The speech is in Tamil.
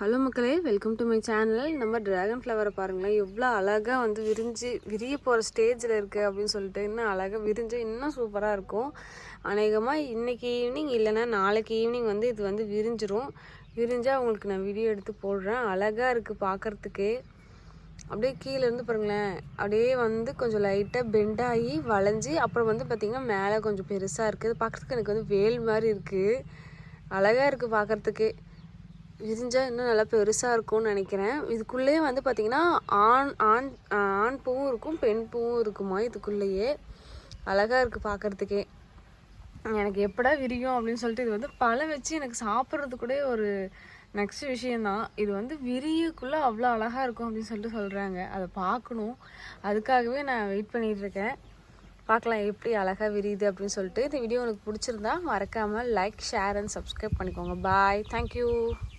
ஹலோ மக்களே, வெல்கம் டு மை சேனல். நம்ம ட்ராகன் ஃப்ளவரை பாருங்களேன், எவ்வளோ அழகாக வந்து விரிய போகிற ஸ்டேஜில் இருக்குது அப்படின்னு சொல்லிட்டு. இன்னும் அழகாக விரிஞ்சு இன்னும் சூப்பராக இருக்கும். அநேகமாக இன்றைக்கி ஈவினிங் இல்லைன்னா நாளைக்கு ஈவினிங் வந்து இது வந்து விரிஞ்சால் உங்களுக்கு நான் வீடியோ எடுத்து போடுறேன். அழகாக இருக்குது பார்க்குறதுக்கே. அப்படியே கீழேருந்து பாருங்களேன், அப்படியே வந்து கொஞ்சம் லைட்டாக பெண்டாகி வளைஞ்சி அப்புறம் வந்து பார்த்திங்கன்னா மேலே கொஞ்சம் பெருசாக இருக்குது. பார்க்குறதுக்கு எனக்கு வந்து வேல் மாதிரி இருக்குது. அழகாக இருக்குது பார்க்குறதுக்கே. விரிஞ்சால் இன்னும் நல்லா பெருசாக இருக்கும்னு நினைக்கிறேன். இதுக்குள்ளேயே வந்து பார்த்திங்கன்னா ஆண் பூவும் இருக்கும், பெண் பூவும் இருக்குமா இதுக்குள்ளேயே. அழகாக இருக்குது பார்க்குறதுக்கே. எனக்கு எப்படா விரியும் அப்படின்னு சொல்லிட்டு இது வந்து பழம் வச்சு எனக்கு சாப்பிட்றது கூட ஒரு நெக்ஸ்ட் விஷயந்தான். இது வந்து விரியக்குள்ளே அவ்வளோ அழகாக இருக்கும் அப்படின்னு சொல்லிட்டு சொல்கிறாங்க. அதை பார்க்கணும், அதுக்காகவே நான் வெயிட் பண்ணிகிட்ருக்கேன். பார்க்கலாம் எப்படி அழகாக விரியுது அப்படின்னு சொல்லிட்டு. இந்த வீடியோ உங்களுக்கு பிடிச்சிருந்தா மறக்காமல் லைக், ஷேர் அண்ட் சப்ஸ்கிரைப் பண்ணிக்கோங்க. பாய், தேங்க்யூ.